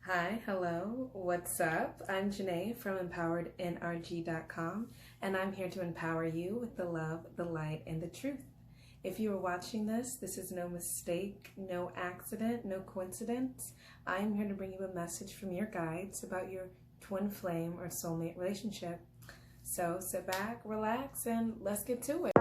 Hi, hello, what's up? I'm Janaye from empowerednrg.com, and I'm here to empower you with the love, the light, and the truth. If you are watching this is no mistake, no accident, no coincidence. I'm here to bring you a message from your guides about your twin flame or soulmate relationship. So sit back, relax, and let's get to it.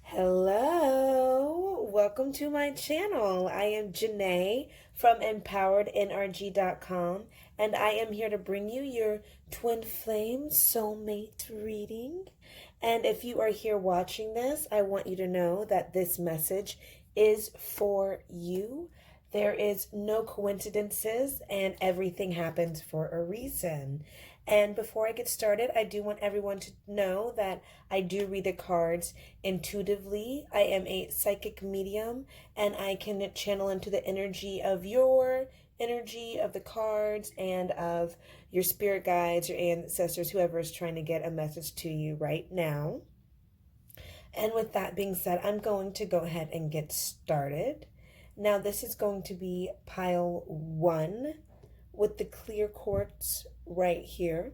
Hello, welcome to my channel. I am Janaye from empowerednrg.com, and I am here to bring you your twin flame soulmate reading. And if you are here watching this, I want you to know that this message is for you. There is no coincidences, and everything happens for a reason. And before I get started, I do want everyone to know that I do read the cards intuitively. I am a psychic medium, and I can channel into the energy of your energy, of the cards, and of your spirit guides, your ancestors, whoever is trying to get a message to you right now. And with that being said, I'm going to go ahead and get started. Now, this is going to be pile 1 with the clear quartz right here.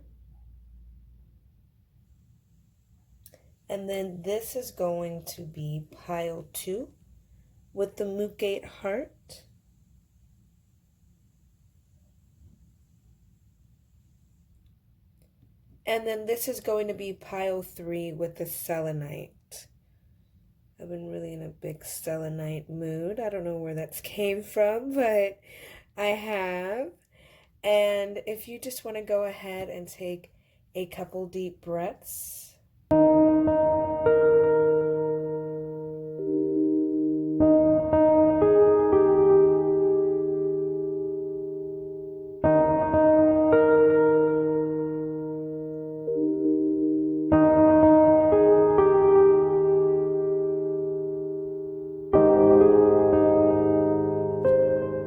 And then this is going to be pile 2 with the Mukate heart. And then this is going to be pile 3 with the selenite. I've been really in a big selenite mood. I don't know where that's came from, but I have. And if you just want to go ahead and take a couple deep breaths.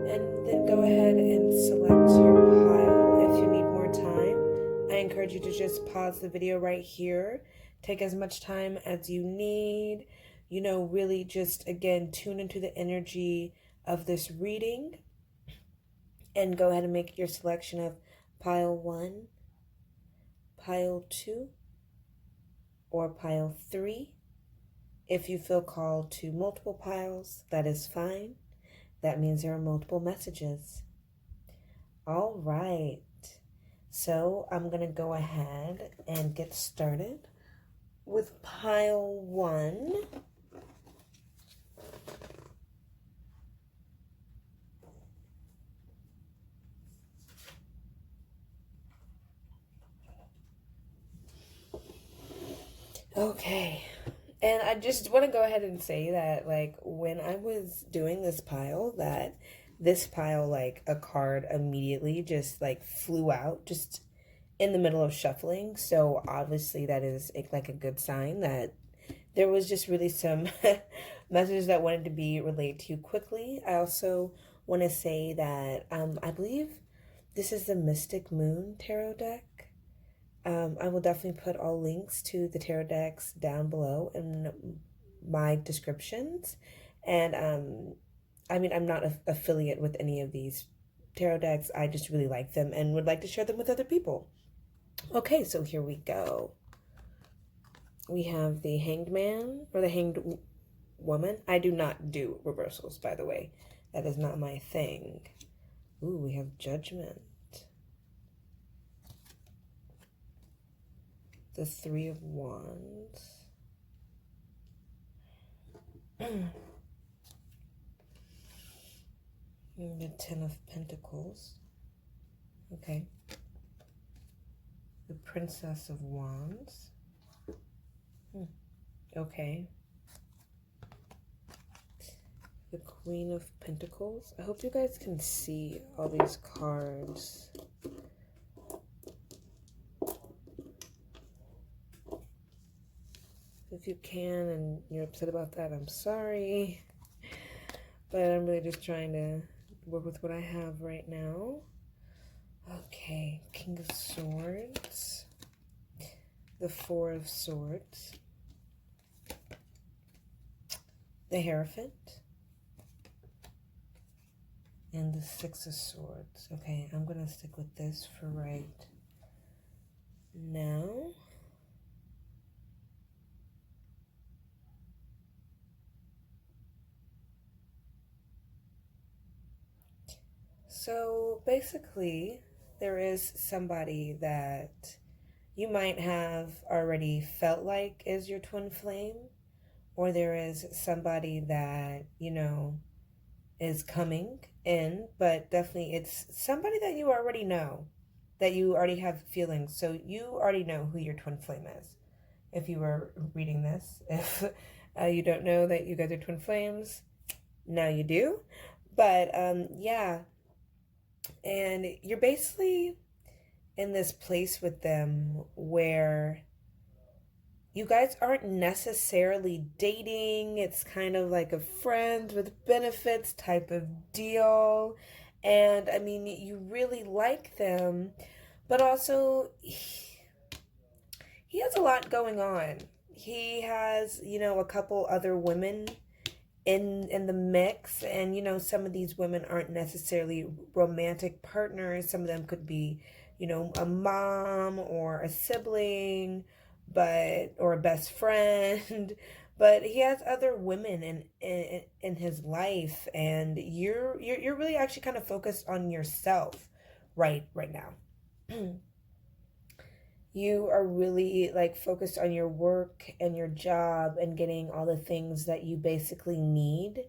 And then go ahead and select your pile. If you need more time, I encourage you to just pause the video right here. Take as much time as you need. You know, really just, again, tune into the energy of this reading. And go ahead and make your selection of pile 1, pile 2, or pile 3. If you feel called to multiple piles, that is fine. That means there are multiple messages. All right. So I'm going to go ahead and get started with pile 1. Okay. And I just want to go ahead and say that, like, when I was doing this pile, that this pile, like, a card immediately just, like, flew out just in the middle of shuffling. So obviously that is, like, a good sign that there was just really some messages that wanted to be relayed to you quickly. I also want to say that I believe this is the Mystic Moon Tarot deck. I will definitely put all links to the tarot decks down below in my descriptions. And I mean, I'm not an affiliate with any of these tarot decks. I just really like them and would like to share them with other people. Okay, so here we go. We have the Hanged Man or the Hanged Woman. I do not do reversals, by the way. That is not my thing. Ooh, we have Judgment. The Three of Wands. The Ten of Pentacles. Okay. The Princess of Wands. Okay. The Queen of Pentacles. I hope you guys can see all these cards. if you can and you're upset about that, I'm sorry. But I'm really just trying to work with what I have right now. Okay, King of Swords, the Four of Swords, the Hierophant, and the Six of Swords. Okay, I'm going to stick with this for right now. So basically, there is somebody that you might have already felt like is your twin flame, or there is somebody that, you know, is coming in, but definitely it's somebody that you already know, that you already have feelings. So you already know who your twin flame is. If you were reading this, if you don't know that you guys are twin flames, now you do. But yeah, and you're basically in this place with them where you guys aren't necessarily dating. It's kind of like a friends with benefits type of deal. And I mean, you really like them, but also he has a lot going on. He has, you know, a couple other women in the mix, and you know, some of these women aren't necessarily romantic partners. Some of them could be, you know, a mom or a sibling, but or a best friend. But he has other women in his life, and you're really actually kind of focused on yourself right now. You are really like focused on your work and your job and getting all the things that you basically need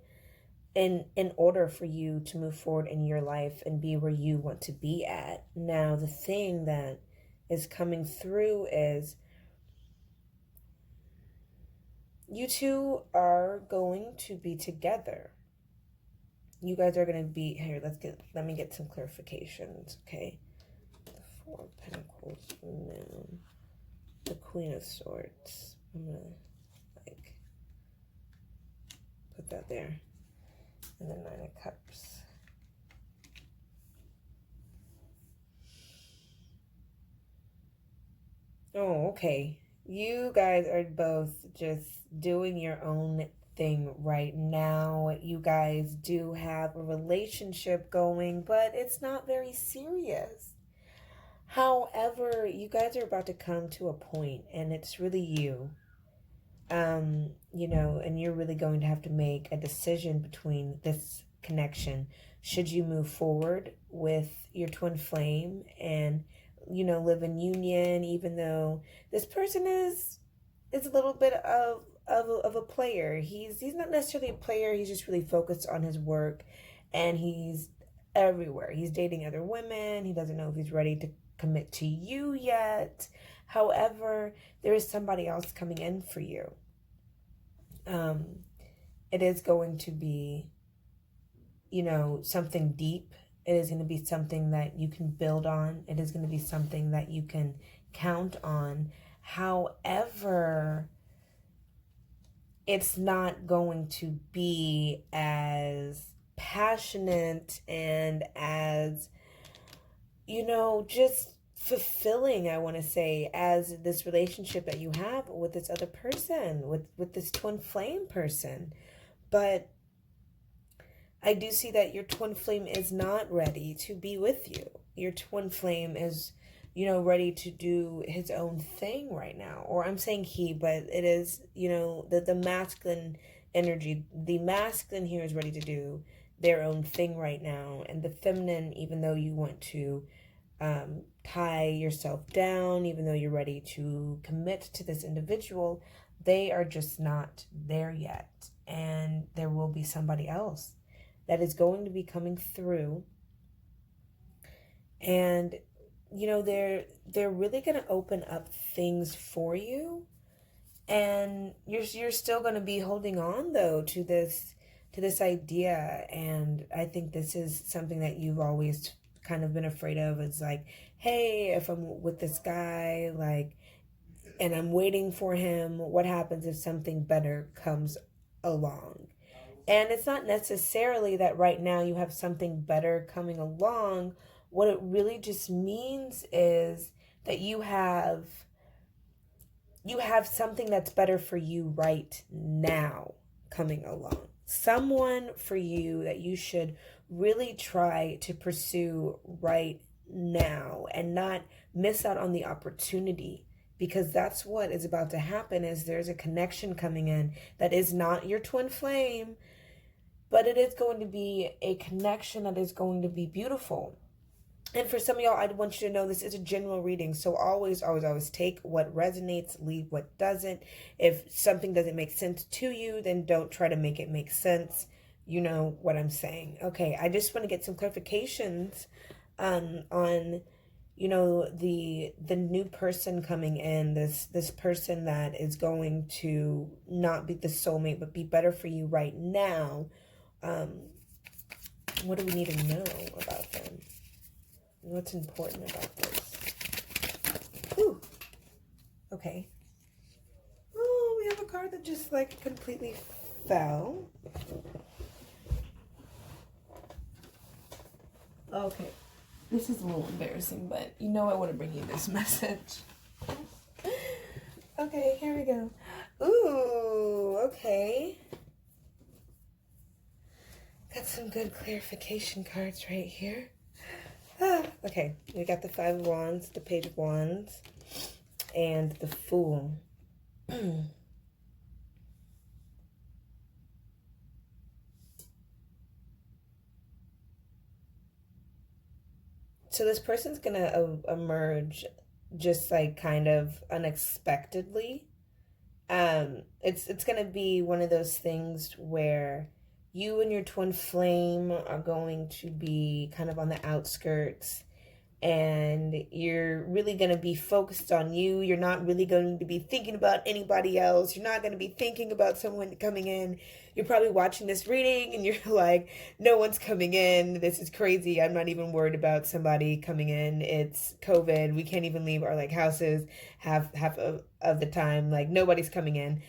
in order for you to move forward in your life and be where you want to be at. Now, the thing that is coming through is you two are going to be together. You guys are going to be here. Let me get some clarifications, okay? The Four of Pentacles, Moon, the Queen of Swords. I'm gonna like put that there, and the Nine of Cups. Oh, okay. You guys are both just doing your own thing right now. You guys do have a relationship going, but it's not very serious. However, you guys are about to come to a point, and it's really you. You know, and you're really going to have to make a decision between this connection. Should you move forward with your twin flame and, you know, live in union, even though this person is a little bit of a player. He's not necessarily a player. He's just really focused on his work, and he's everywhere. He's dating other women. He doesn't know if he's ready to commit to you yet. However, there is somebody else coming in for you. It is going to be, you know, something deep. It is going to be something that you can build on. It is going to be something that you can count on. However, it's not going to be as passionate and as, you know, just fulfilling, I want to say, as this relationship that you have with this other person, with this twin flame person. But I do see that your twin flame is not ready to be with you. Your twin flame is, you know, ready to do his own thing right now. Or I'm saying he, but it is, you know, the masculine energy. The masculine here is ready to do their own thing right now. And the feminine, even though you want to tie yourself down, even though you're ready to commit to this individual, they are just not there yet. And there will be somebody else that is going to be coming through. And, you know, they're really going to open up things for you. And you're still going to be holding on, though, to this idea. And I think this is something that you've always kind of been afraid of. It's like, hey, if I'm with this guy, like, and I'm waiting for him. What happens if something better comes along? And it's not necessarily that right now you have something better coming along. What it really just means is that you have something that's better for you right now coming along. Someone for you that you should really try to pursue right now and not miss out on the opportunity, because that's what is about to happen. Is there's a connection coming in that is not your twin flame, but it is going to be a connection that is going to be beautiful. And for some of y'all, I want you to know this is a general reading. So always, always, always take what resonates, leave what doesn't. If something doesn't make sense to you, then don't try to make it make sense. You know what I'm saying. Okay, I just want to get some clarifications on, you know, the new person coming in, this person that is going to not be the soulmate, but be better for you right now. What do we need to know about them? What's important about this? Ooh. Okay. Oh, we have a card that just like completely fell. Okay. This is a little embarrassing, but you know I want to bring you this message. Okay, here we go. Ooh, okay. Got some good clarification cards right here. Okay, we got the Five of Wands, the Page of Wands, and the Fool. So this person's gonna emerge just like kind of unexpectedly. It's gonna be one of those things where you and your twin flame are going to be kind of on the outskirts, and you're really going to be focused on you. You're not really going to be thinking about anybody else. You're not going to be thinking about someone coming in. You're probably watching this reading and you're like, no one's coming in. This is crazy. I'm not even worried about somebody coming in. It's COVID. We can't even leave our like houses half of the time. Like nobody's coming in.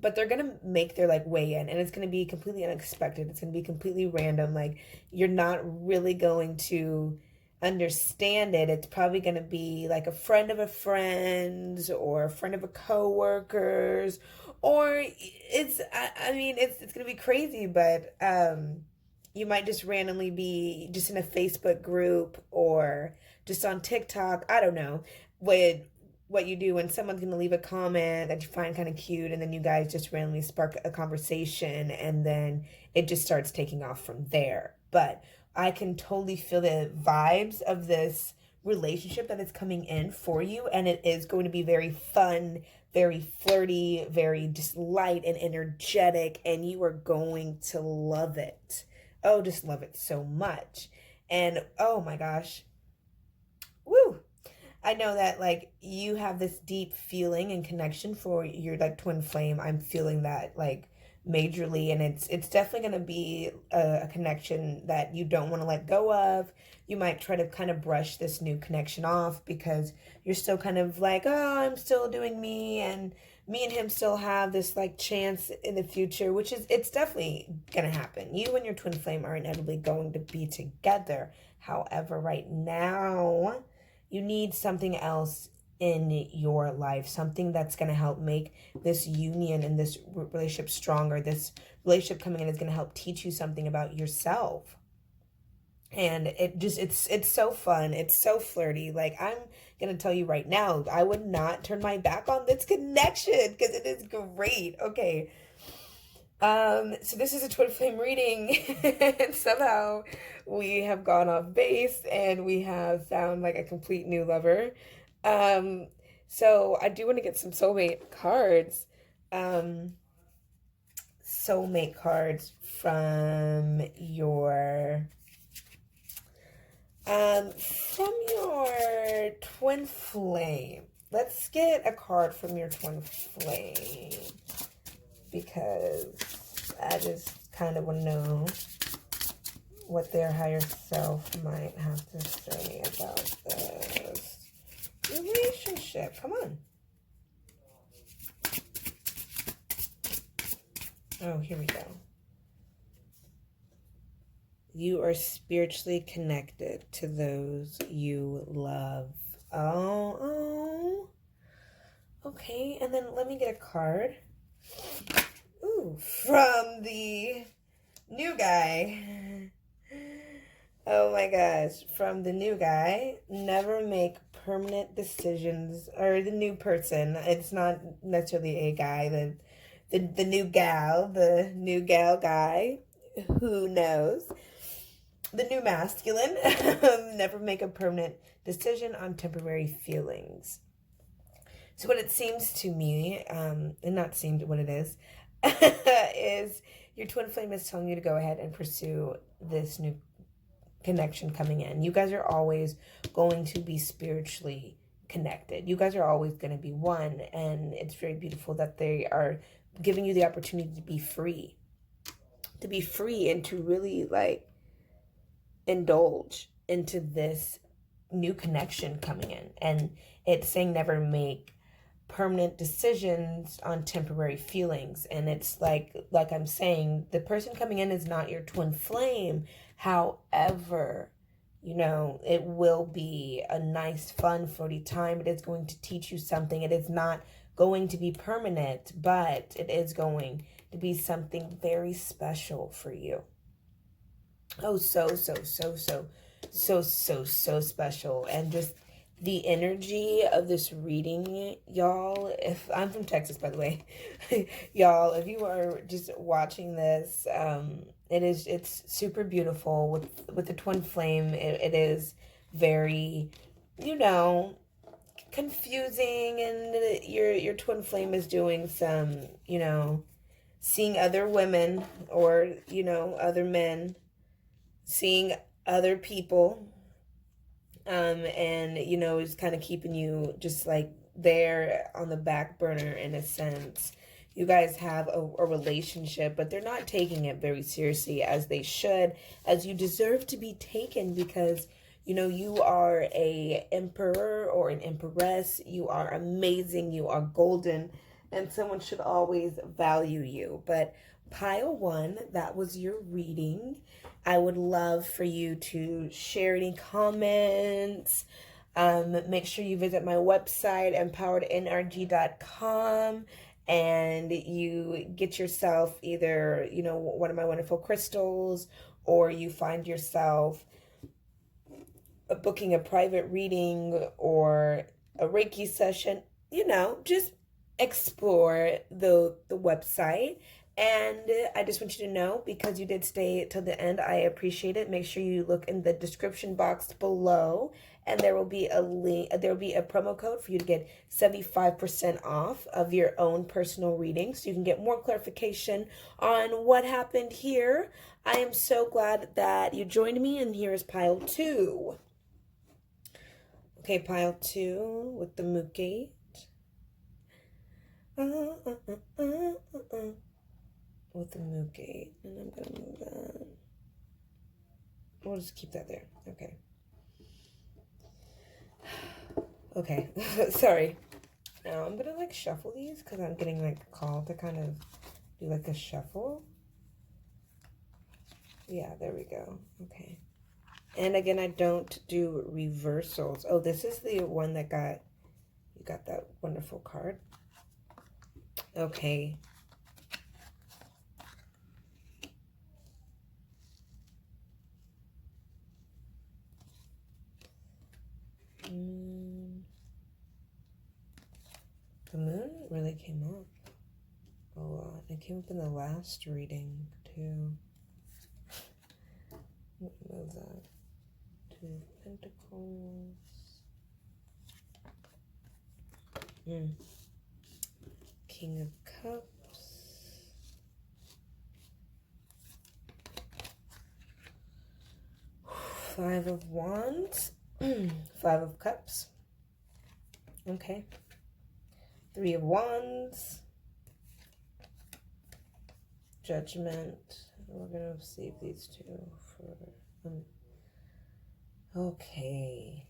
But they're going to make their like way in, and it's going to be completely unexpected. It's going to be completely random. Like you're not really going to understand it. It's probably going to be like a friend of a friend's or a friend of a coworker's, or it's, I mean, it's going to be crazy, but, you might just randomly be just in a Facebook group or just on TikTok. I don't know what you do when someone's going to leave a comment that you find kind of cute, and then you guys just randomly spark a conversation, and then it just starts taking off from there. But I can totally feel the vibes of this relationship that is coming in for you, and it is going to be very fun, very flirty, very just light and energetic, and you are going to love it. Oh, just love it so much. And oh my gosh, woo! I know that like you have this deep feeling and connection for your like twin flame. I'm feeling that like majorly, and it's definitely going to be a connection that you don't want to let go of. You might try to kind of brush this new connection off because you're still kind of like, oh, I'm still doing me, and me and him still have this like chance in the future, which is, it's definitely going to happen. You and your twin flame are inevitably going to be together. However, right now, you need something else in your life, something that's going to help make this union and this relationship stronger. This relationship coming in is going to help teach you something about yourself. And it's so fun. It's so flirty. Like, I'm going to tell you right now, I would not turn my back on this connection because it is great. Okay. So this is a twin flame reading, and somehow we have gone off base and we have found like a complete new lover. So I do want to get some soulmate cards. Soulmate cards from your twin flame. Let's get a card from your twin flame, because I just kind of want to know what their higher self might have to say about this. Relationship. Come on. Oh, here we go. You are spiritually connected to those you love. Oh. Okay, and then let me get a card. Ooh, from the new guy. Oh my gosh, from the new guy. Never make permanent decisions, or the new person. It's not necessarily a guy, the new gal guy. Who knows? The new masculine. Never make a permanent decision on temporary feelings. So what it seems to me, and not seemed what it is, is your twin flame is telling you to go ahead and pursue this new connection coming in. You guys are always going to be spiritually connected. You guys are always going to be one, and it's very beautiful that they are giving you the opportunity to be free. To be free and to really like indulge into this new connection coming in. And it's saying never make permanent decisions on temporary feelings. And it's like I'm saying, the person coming in is not your twin flame. However, you know, it will be a nice, fun, floaty time. It is going to teach you something. It is not going to be permanent, but it is going to be something very special for you. Oh, so special. And just the energy of this reading, y'all, if I'm from Texas, by the way, y'all, if you are just watching this, it's super beautiful with the twin flame. It is very, you know, confusing, and your twin flame is doing some, you know, seeing other women, or, you know, other men, seeing other people, and, you know, is kind of keeping you just like there on the back burner in a sense. You guys have a relationship, but they're not taking it very seriously as they should, as you deserve to be taken, because, you know, you are a emperor or an empress. You are amazing. You are golden, and someone should always value you. But pile one, that was your reading. I would love for you to share any comments. Make sure you visit my website, empowerednrg.com, and you get yourself either, you know, one of my wonderful crystals, or you find yourself booking a private reading or a Reiki session. You know, just explore the website. And I just want you to know, because you did stay till the end, I appreciate it. Make sure you look in the description box below, and there will be a link. There will be a promo code for you to get 75% off of your own personal reading, so you can get more clarification on what happened here. I am so glad that you joined me, and here is pile two. Okay, pile two with the Mookie. With the Mookie, and I'm gonna move that. We'll just keep that there. Okay. Okay. Sorry. Now I'm gonna like shuffle these, because I'm getting like called to kind of do like a shuffle. Yeah, there we go. Okay. And again, I don't do reversals. Oh, this is the one that you got that wonderful card. Okay. The moon really came up a lot. It came up in the last reading too. Move that. Two of Pentacles. King of Cups. Five of Wands. Five of Cups. Okay. Three of Wands. Judgment. We're going to save these two for... okay.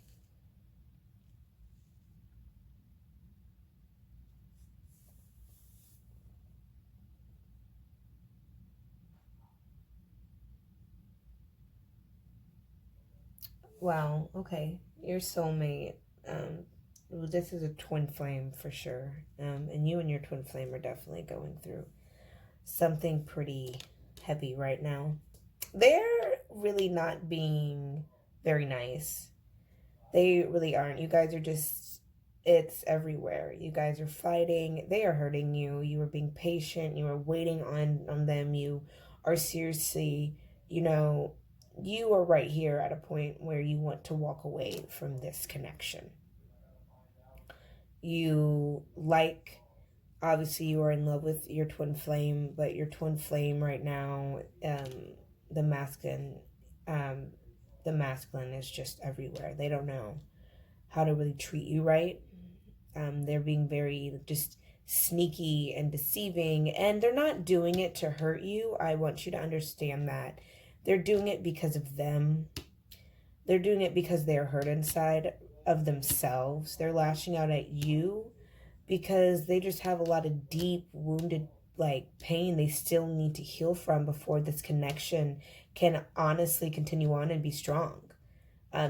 Wow, okay. Your soulmate. This is a twin flame for sure. And you and your twin flame are definitely going through something pretty heavy right now. They're really not being very nice. They really aren't. You guys are just, it's everywhere. You guys are fighting. They are hurting you. You are being patient. You are waiting on them. You are seriously, you know, you are right here at a point where you want to walk away from this connection. You like, obviously you are in love with your twin flame, but your twin flame right now, the masculine, um, the masculine is just everywhere. They don't know how to really treat you right. They're being very just sneaky and deceiving, and they're not doing it to hurt you. I want you to understand that. They're doing it because of them. They're doing it because they're hurt inside of themselves. They're lashing out at you because they just have a lot of deep wounded like pain they still need to heal from before this connection can honestly continue on and be strong.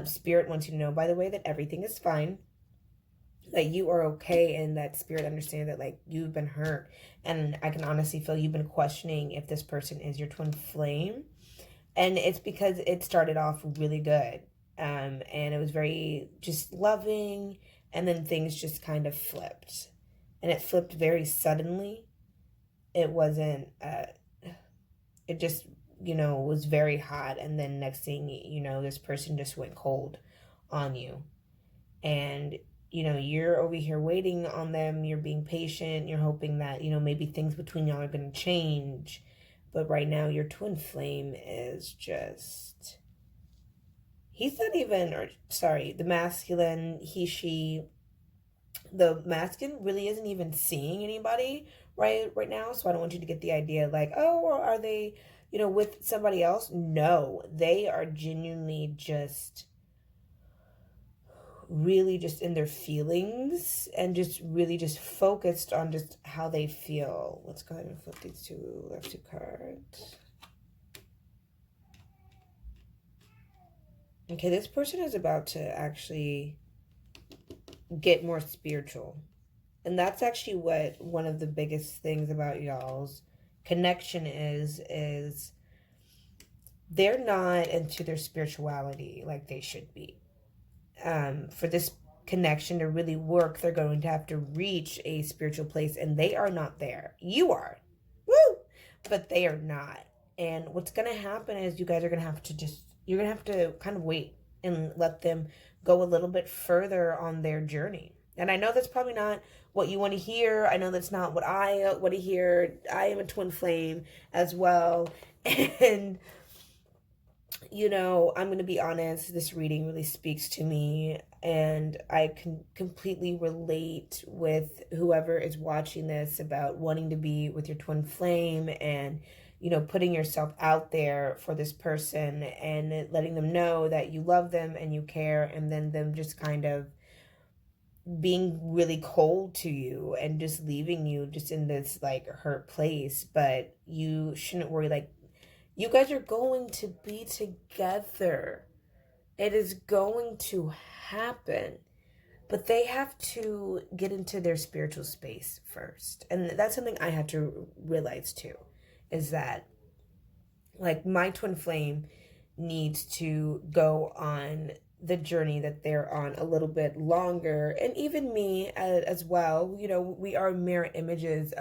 Spirit wants you to know, by the way, that everything is fine, that you are okay, and that spirit understands that like you've been hurt. And I can honestly feel you've been questioning if this person is your twin flame, and it's because it started off really good, and it was very just loving, and then things just kind of flipped, and it flipped very suddenly. It wasn't it just, you know, was very hot, and then next thing you know, this person just went cold on you. And you know, you're over here waiting on them, you're being patient, you're hoping that, you know, maybe things between y'all are going to change. But right now your twin flame is just, he's not even, or sorry, the masculine, he, she, the masculine really isn't even seeing anybody right now. So I don't want you to get the idea like, oh, or are they, you know, with somebody else? No, they are genuinely just really just in their feelings and just really just focused on just how they feel. Let's go ahead and flip these left two cards. Okay, this person is about to actually get more spiritual. And that's actually what one of the biggest things about y'all's connection is they're not into their spirituality like they should be. For this connection to really work, they're going to have to reach a spiritual place, and they are not there. You are. Woo! But they are not. And what's going to happen is you guys are going to have to just, you're going to have to kind of wait and let them go a little bit further on their journey. And I know that's probably not what you want to hear. I know that's not what I want to hear. I am a twin flame as well. And you know, I'm going to be honest, this reading really speaks to me, and I can completely relate with whoever is watching this about wanting to be with your twin flame and, you know, putting yourself out there for this person and letting them know that you love them and you care, and then them just kind of being really cold to you and just leaving you just in this like hurt place. But you shouldn't worry, like, you guys are going to be together. It is going to happen. But they have to get into their spiritual space first. And that's something I had to realize too, is that like my twin flame needs to go on the journey that they're on a little bit longer. And even me as well, you know, we are mirror images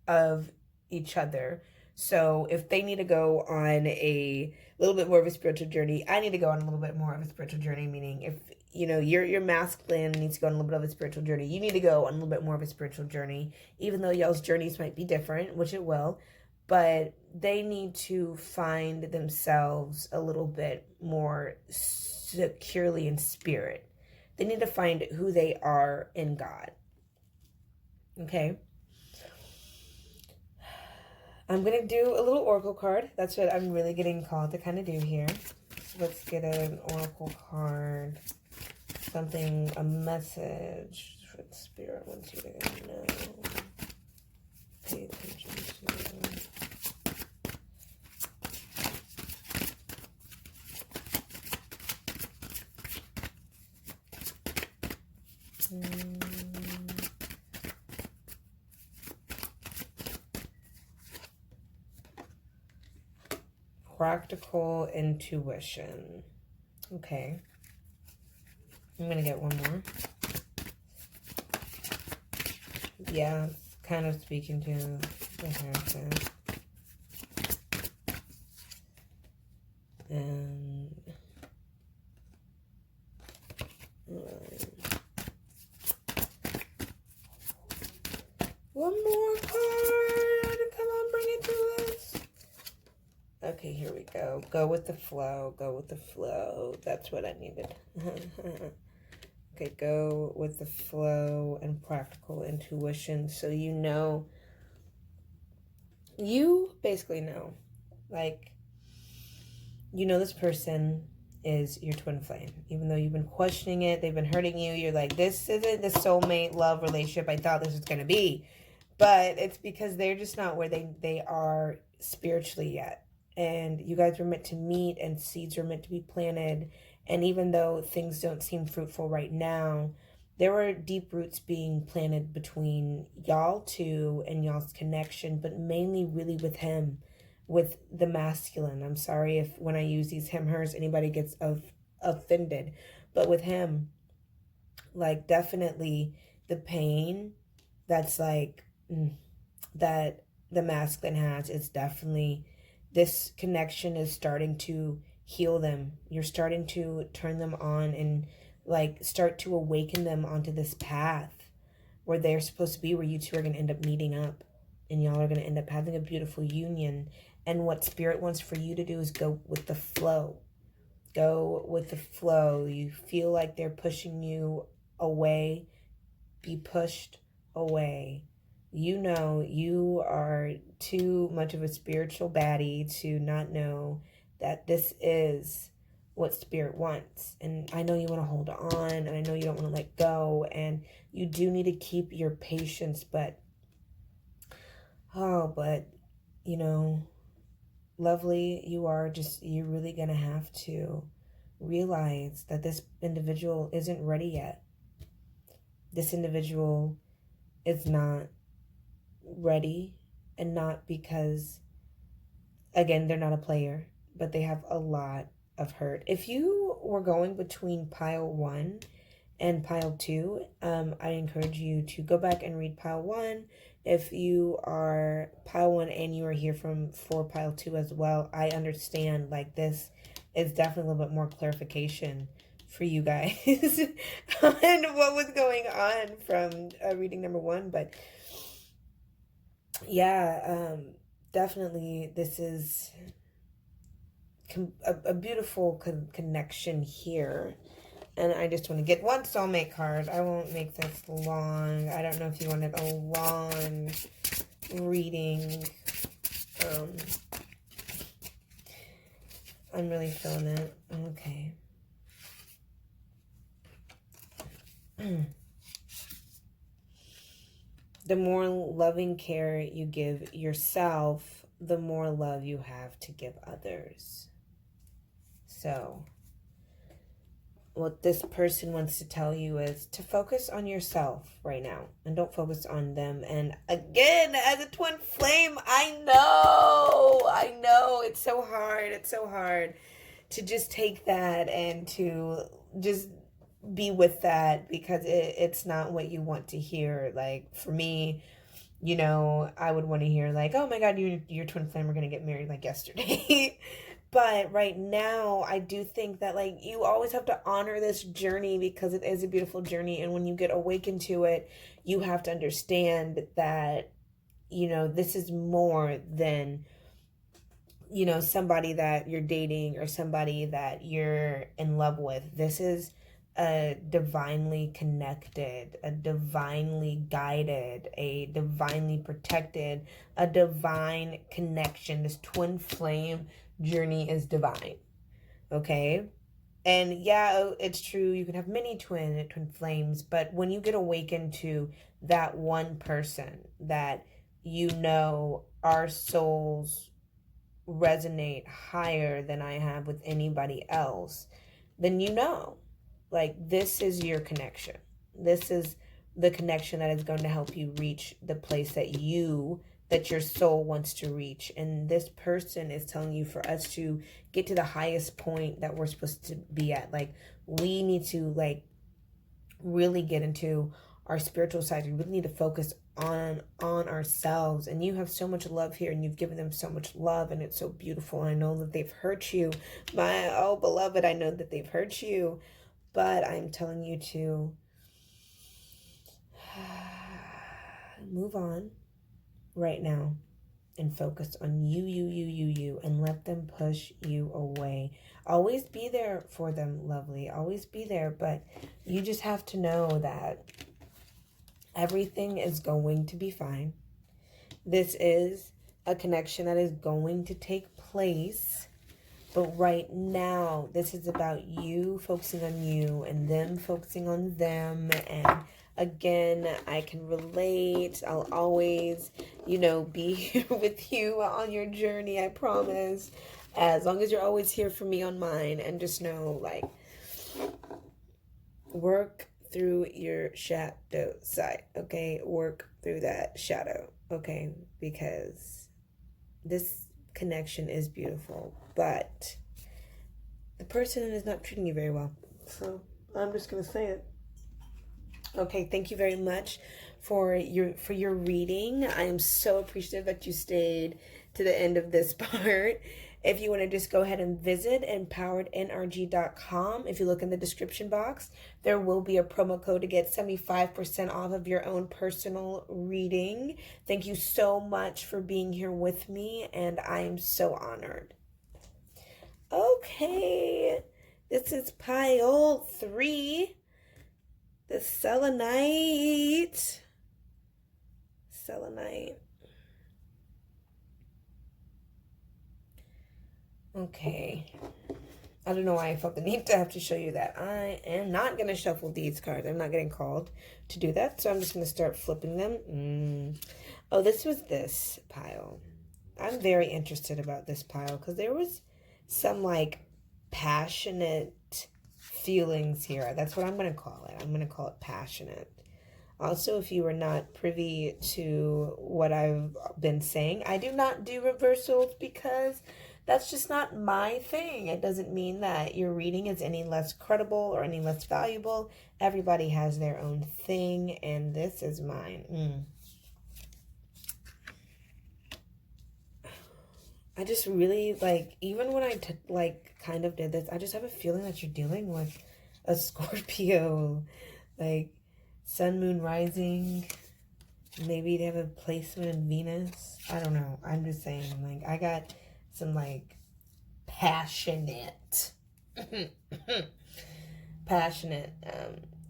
of each other. So if they need to go on a little bit more of a spiritual journey, I need to go on a little bit more of a spiritual journey. Meaning, if you know your masculine needs to go on a little bit of a spiritual journey, you need to go on a little bit more of a spiritual journey. Even though y'all's journeys might be different, which it will, but they need to find themselves a little bit more securely in spirit. They need to find who they are in God. Okay. I'm going to do a little oracle card. That's what I'm really getting called to kind of do here. So let's get an oracle card. Something, a message for the spirit wants you to know. Pay attention to. Practical intuition. Okay. I'm going to get one more. Yeah, it's kind of speaking to the Hierophant. And one more card. Come on, bring it to us. Okay, here we go. Go with the flow. Go with the flow. That's what I needed. Okay, go with the flow and practical intuition. So you know, you basically know, like, you know this person is your twin flame. Even though you've been questioning it, they've been hurting you, you're like, this isn't the soulmate love relationship I thought this was going to be. But it's because they're just not where they are spiritually yet. And you guys were meant to meet, and seeds were meant to be planted. And even though things don't seem fruitful right now, there were deep roots being planted between y'all two and y'all's connection, but mainly really with him, with the masculine. I'm sorry if when I use these him, hers, anybody gets offended. But with him, like, definitely the pain that's like, that the masculine has, is definitely, this connection is starting to heal them. You're starting to turn them on and like start to awaken them onto this path where they're supposed to be, where you two are going to end up meeting up and y'all are going to end up having a beautiful union. And what spirit wants for you to do is go with the flow. Go with the flow. You feel like they're pushing you away. Be pushed away. You know you are too much of a spiritual baddie to not know that this is what spirit wants. And I know you want to hold on, and I know you don't want to let go, and you do need to keep your patience, but you know, lovely, you're really gonna have to realize that this individual isn't ready yet. This individual is not ready, and not because, again, they're not a player, but they have a lot of hurt. If you were going between pile 1 and pile 2, I encourage you to go back and read pile 1. If you are pile 1 and you are here for pile 2 as well, I understand, like, this is definitely a little bit more clarification for you guys on what was going on from reading number 1. But yeah, definitely this is a beautiful connection here. And I just want to get one soulmate card. I won't make this long. I don't know if you wanted a long reading. I'm really feeling it. Okay. The more loving care you give yourself, the more love you have to give others. So what this person wants to tell you is to focus on yourself right now, and don't focus on them. And again, as a twin flame, I know it's so hard to just take that and to just be with that, because it's not what you want to hear. Like, for me, you know, I would want to hear like, oh my God, your twin flame are going to get married like yesterday. But right now, I do think that, like, you always have to honor this journey, because it is a beautiful journey. And when you get awakened to it, you have to understand that, you know, this is more than, you know, somebody that you're dating or somebody that you're in love with. This is a divinely connected, a divinely guided, a divinely protected, a divine connection. This twin flame journey is divine. Okay? And yeah, it's true, you can have many twin flames, but when you get awakened to that one person that you know our souls resonate higher than I have with anybody else, then you know, like, this is your connection. This is the connection that is going to help you reach the place that your soul wants to reach. And this person is telling you for us to get to the highest point that we're supposed to be at. Like, we need to like really get into our spiritual side. We really need to focus on ourselves. And you have so much love here, and you've given them so much love, and it's so beautiful. And I know that they've hurt you. My beloved, I know that they've hurt you, but I'm telling you to move on right now and focus on you, and let them push you away. Always be there for them, lovely. Always be there, but you just have to know that everything is going to be fine. This is a connection that is going to take place, but right now, this is about you focusing on you and them focusing on them. And again, I can relate. I'll always, be here with you on your journey, I promise. As long as you're always here for me on mine. And just know, like, work through your shadow side, okay? Work through that shadow, okay? Because this connection is beautiful, but the person is not treating you very well. So I'm just going to say it. Okay, thank you very much for your reading. I am so appreciative that you stayed to the end of this part. If you want to just go ahead and visit empowerednrg.com, if you look in the description box, there will be a promo code to get 75% off of your own personal reading. Thank you so much for being here with me, and I am so honored. Okay, this is pile 3. The selenite. Okay. I don't know why I felt the need to have to show you that. I am not going to shuffle these cards. I'm not getting called to do that. So I'm just going to start flipping them. Oh, this was this pile. I'm very interested about this pile because there was some like passionate feelings here. That's what I'm going to call it. I'm going to call it passionate. Also, if you are not privy to what I've been saying, I do not do reversals because that's just not my thing. It doesn't mean that your reading is any less credible or any less valuable. Everybody has their own thing, and this is mine. I just really, like, even when I, kind of did this, I just have a feeling that you're dealing with a Scorpio, like, Sun, Moon, Rising. Maybe they have a placement in Venus. I don't know. I'm just saying, like, I got some, like, passionate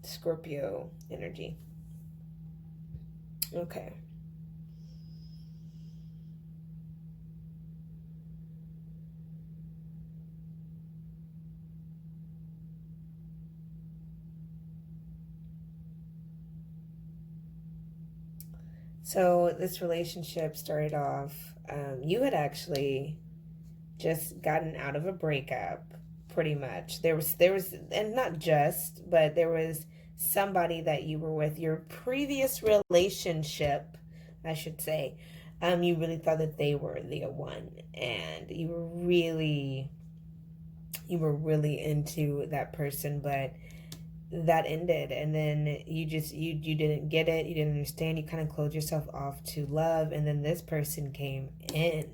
Scorpio energy. Okay. So this relationship started off, you had actually just gotten out of a breakup, pretty much. There was, and not just, but there was somebody that you were with, your previous relationship, I should say. You really thought that they were the one, and you were really into that person, but that ended, and then you didn't get it, you didn't understand, you kind of closed yourself off to love, and then this person came in.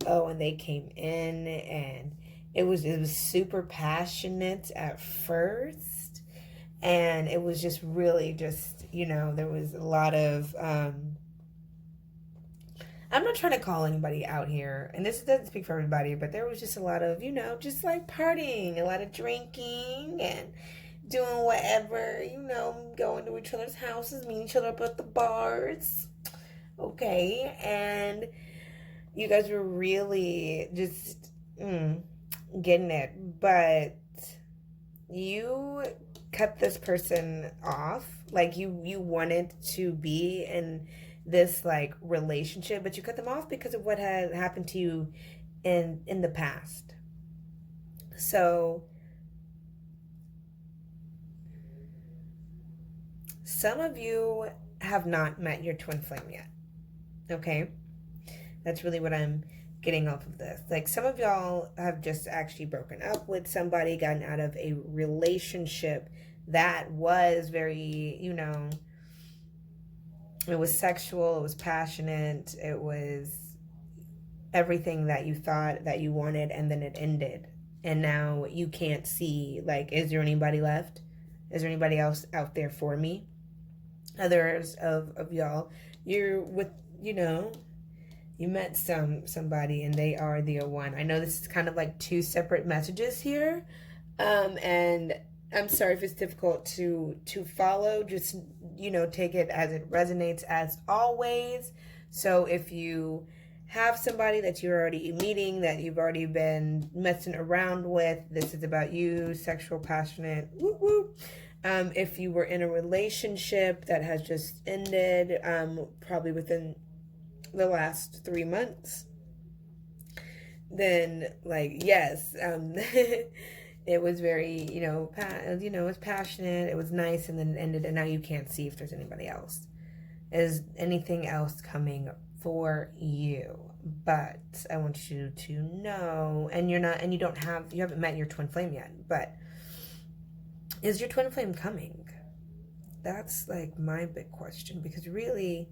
And they came in, and it was super passionate at first, and it was just really just, there was a lot of I'm not trying to call anybody out here, and this doesn't speak for everybody, but there was just a lot of, just like partying, a lot of drinking, and doing whatever, going to each other's houses, meeting each other up at the bars. Okay, and you guys were really just getting it, but you cut this person off. Like, you wanted to be in this, like, relationship, but you cut them off because of what had happened to you in the past. So some of you have not met your twin flame yet. Okay? That's really what I'm getting off of this. Like, some of y'all have just actually broken up with somebody, gotten out of a relationship that was very, you know, it was sexual, it was passionate, it was everything that you thought that you wanted, and then it ended. And now you can't see, like, is there anybody left? Is there anybody else out there for me? Others of y'all, you're with, you know, you met somebody and they are the one. I know this is kind of like two separate messages here. And I'm sorry if it's difficult to follow. Just, you know, take it as it resonates as always. So if you have somebody that you're already meeting, that you've already been messing around with, this is about you, sexual, passionate, woo woo. If you were in a relationship that has just ended, probably within the last 3 months, then, like, yes, it was very, you know, it was passionate, it was nice, and then it ended, and now you can't see if there's anybody else. Is anything else coming for you? But I want you to know, and you haven't met your twin flame yet, but is your twin flame coming? That's like my big question, because really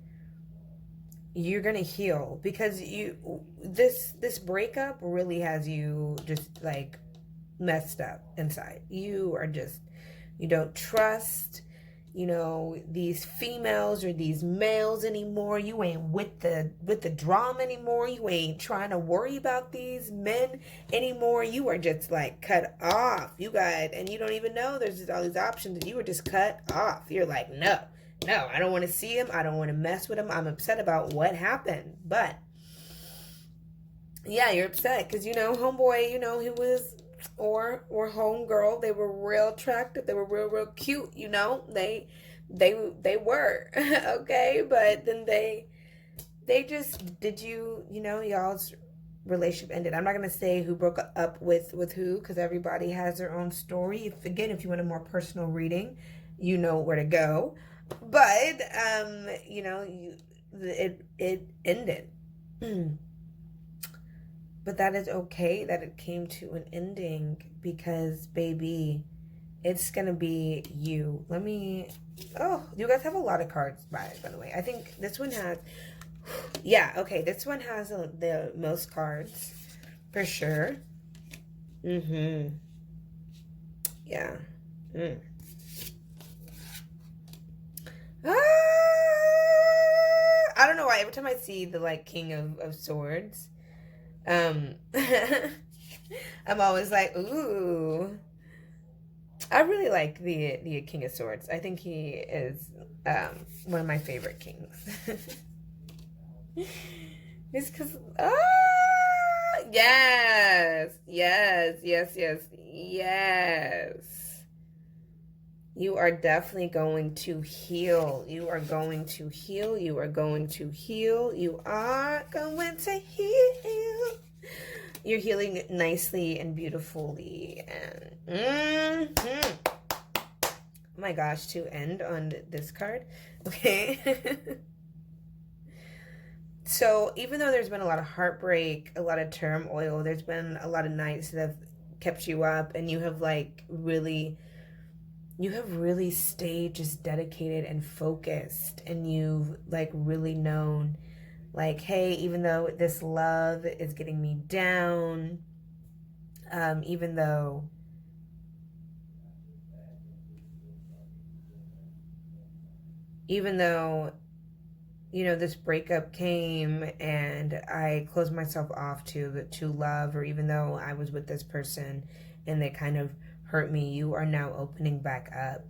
you're gonna heal, because this breakup really has you just like messed up inside. You don't trust, you know, these females or these males anymore. You ain't with the drama anymore. You ain't trying to worry about these men anymore. You are just like cut off. And you don't even know there's just all these options, and you were just cut off. You're like, no, I don't want to see him. I don't want to mess with him. I'm upset about what happened. But yeah, you're upset because, you know, homeboy, you know, he was, or homegirl, they were real attractive. They were real cute, you know. They were okay, but then they just did, you know, y'all's relationship ended. I'm not gonna say who broke up with who, because everybody has their own story. If you want a more personal reading, you know where to go. But you know, it ended. But that is okay that it came to an ending, because, baby, it's gonna be you. You guys have a lot of cards, by the way. I think this one has, yeah, okay, this one has the most cards, for sure. Yeah. I don't know why, every time I see the, like, King of Swords, I'm always like, ooh. I really like the King of Swords. I think he is one of my favorite kings. It's because, yes. You are definitely going to heal. You are going to heal. You are going to heal. You are going to heal. You're healing nicely and beautifully. And oh my gosh, to end on this card. Okay. So even though there's been a lot of heartbreak, a lot of turmoil, there's been a lot of nights that have kept you up, and you have really stayed just dedicated and focused, and you've like really known, like, hey, even though this love is getting me down, even though you know, this breakup came and I closed myself off to love, or even though I was with this person and they kind of hurt me, you are now opening back up.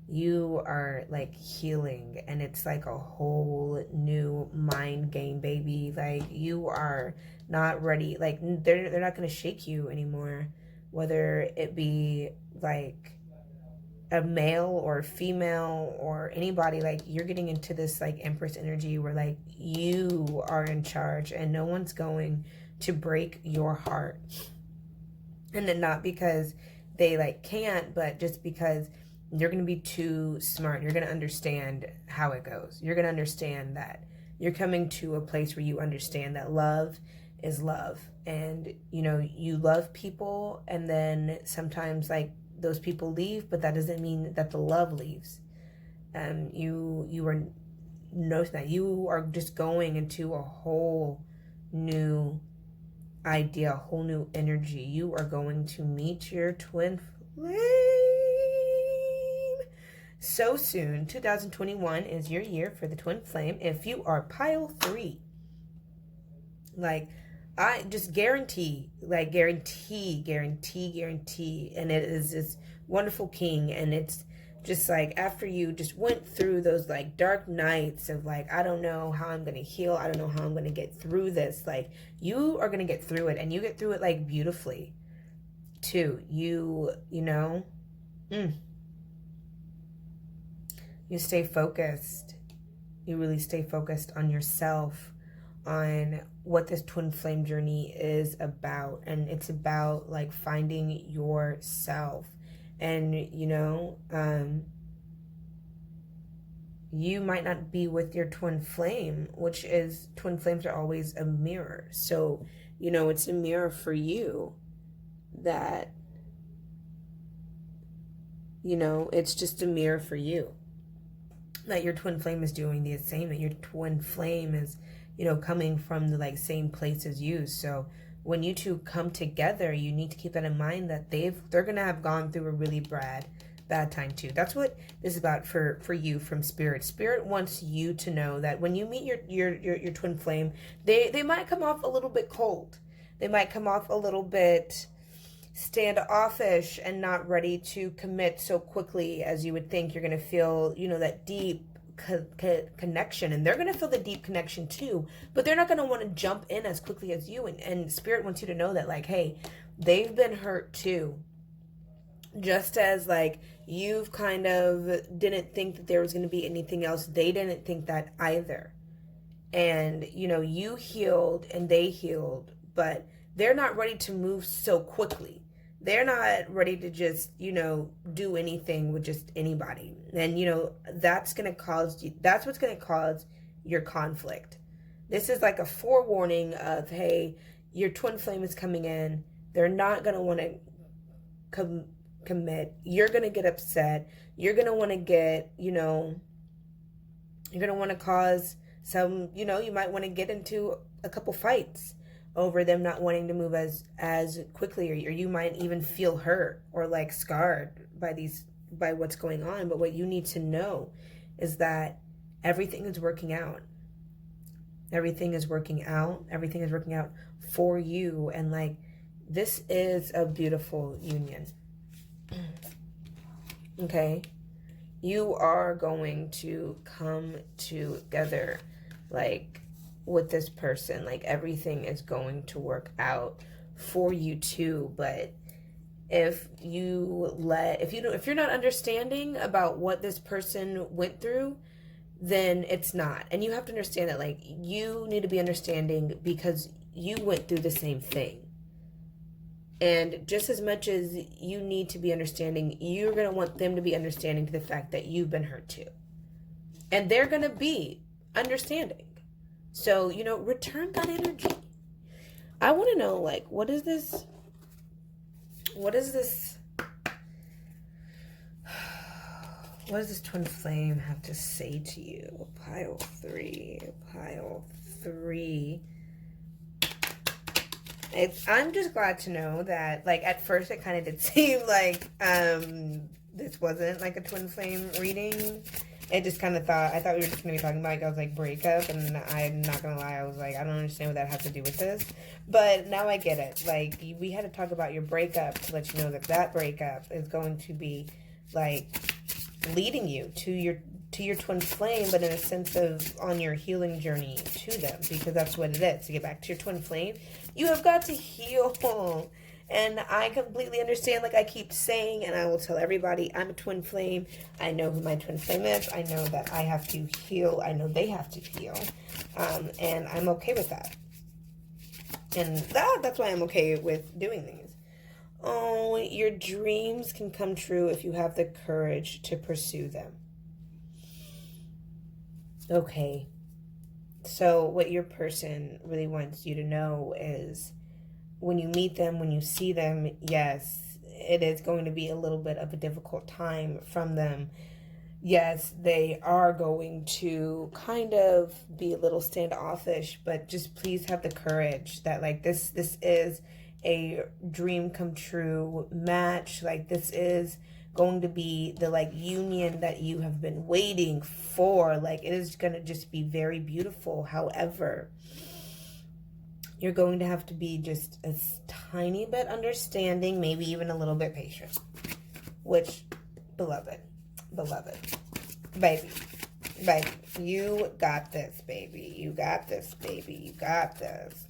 You are like healing, and it's like a whole new mind game, baby. Like, you are not ready. Like, they're not going to shake you anymore, whether it be like a male or a female or anybody. Like, you're getting into this like Empress energy where like you are in charge, and no one's going to break your heart. And then not because they like can't, but just because You're going to be too smart. You're going to understand how it goes. You're going to understand that you're coming to a place where you understand that love is love. And, you know, you love people, and then sometimes, like, those people leave, but that doesn't mean that the love leaves. You are noticing that you are just going into a whole new idea, a whole new energy. You are going to meet your twin flame so soon. 2021 is your year for the twin flame. If you are pile 3, like, I just guarantee, like, guarantee, and it is this wonderful king, and it's just like, after you just went through those, like, dark nights of, like, I don't know how I'm going to heal, I don't know how I'm going to get through this, like, you are going to get through it, and you get through it, like, beautifully, too. You know, you stay focused. You really stay focused on yourself, on what this twin flame journey is about. And it's about, like, finding yourself. And, you know, you might not be with your twin flame, which is, twin flames are always a mirror. So, you know, it's a mirror for you that, you know, it's just a mirror for you that your twin flame is doing the same, that your twin flame is, you know, coming from the, like, same place as you. So when you two come together, you need to keep that in mind, that they're gonna have gone through a really bad time too. That's what this is about for you from Spirit. Spirit wants you to know that when you meet your twin flame, they might come off a little bit cold. They might come off a little bit standoffish and not ready to commit so quickly as you would think. You're gonna feel, you know, that deep connection, and they're going to feel the deep connection too, but they're not going to want to jump in as quickly as you. And Spirit wants you to know that, like, hey, they've been hurt too, just as, like, you've kind of didn't think that there was going to be anything else. They didn't think that either. And, you know, you healed and they healed, but they're not ready to move so quickly. They're not ready to just, you know, do anything with just anybody. And, you know, that's what's going to cause your conflict. This is like a forewarning of, hey, your twin flame is coming in. They're not going to want to commit. You're going to get upset. You're going to want to get, you know, you're going to want to cause some, you know, you might want to get into a couple fights over them not wanting to move as quickly, or you might even feel hurt or, like, scarred by what's going on. But what you need to know is that everything is working out. Everything is working out. Everything is working out for you. And, like, this is a beautiful union. Okay? You are going to come together, like, with this person. Like, everything is going to work out for you too. But if you're not understanding about what this person went through, then it's not. And you have to understand that, like, you need to be understanding because you went through the same thing. And just as much as you need to be understanding, you're going to want them to be understanding to the fact that you've been hurt too. And they're going to be understanding. So, you know, return that energy. I want to know, like, what does this twin flame have to say to you? Pile 3. I'm just glad to know that, like, at first it kind of did seem like this wasn't like a twin flame reading. It just kind of I thought we were just going to be talking about, like, I was like, breakup, and I'm not going to lie, I was like, I don't understand what that has to do with this. But now I get it. Like, we had to talk about your breakup to let you know that breakup is going to be, like, leading you to your twin flame, but in a sense of on your healing journey to them, because that's what it is. To get back to your twin flame, you have got to heal. And I completely understand, like I keep saying, and I will tell everybody, I'm a twin flame. I know who my twin flame is. I know that I have to heal. I know they have to heal. And I'm okay with that. And that's why I'm okay with doing these. Oh, your dreams can come true if you have the courage to pursue them. Okay. So what your person really wants you to know is when you meet them, when you see them, yes, it is going to be a little bit of a difficult time from them. Yes, they are going to kind of be a little standoffish, but just please have the courage that like this is a dream come true match. Like this is going to be the like union that you have been waiting for. Like it is going to just be very beautiful. However, you're going to have to be just a tiny bit understanding, maybe even a little bit patient, which, beloved, baby, you got this, baby. You got this, baby. You got this.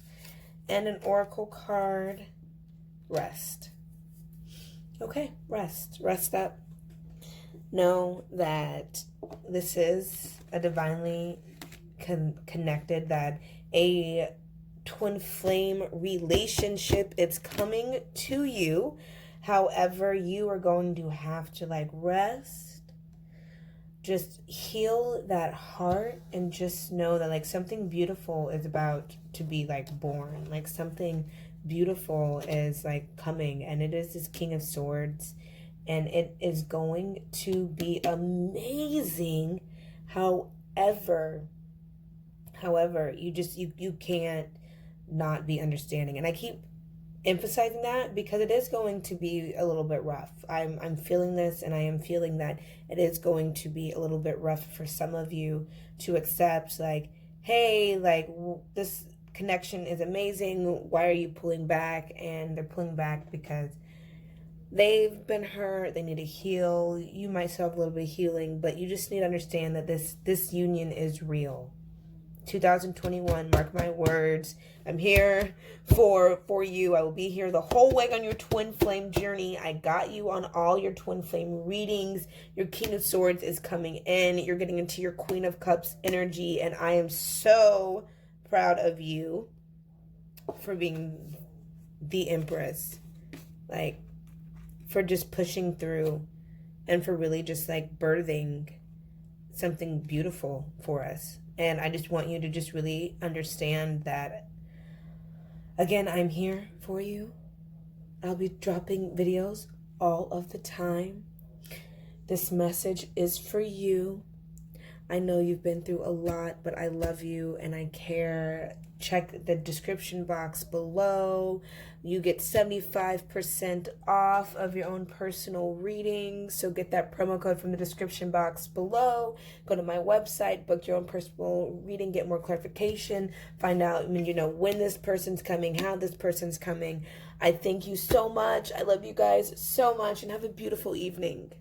And an oracle card, rest. Okay, rest up. Know that this is a divinely connected, that a twin flame relationship, it's coming to you. However, you are going to have to like rest, just heal that heart, and just know that like something beautiful is about to be like born. Like something beautiful is like coming, and it is this King of Swords, and it is going to be amazing. However, you can't not be understanding, and I keep emphasizing that because it is going to be a little bit rough. I'm feeling this, and I am feeling that it is going to be a little bit rough for some of you to accept, like, hey, like this connection is amazing, why are you pulling back? And they're pulling back because they've been hurt, they need to heal. You might still have a little bit of healing, but you just need to understand that this union is real. 2021, mark my words, I'm here for you. I will be here the whole way on your twin flame journey. I got you on all your twin flame readings. Your King of Swords is coming in. You're getting into your Queen of Cups energy, and I am so proud of you for being the Empress, like for just pushing through and for really just like birthing something beautiful for us. And I just want you to just really understand that, again, I'm here for you. I'll be dropping videos all of the time. This message is for you. I know you've been through a lot, but I love you and I care. Check the description box below. You get 75% off of your own personal reading. So get that promo code from the description box below. Go to my website, book your own personal reading, get more clarification, find out when this person's coming, how this person's coming. I thank you so much. I love you guys so much, and have a beautiful evening.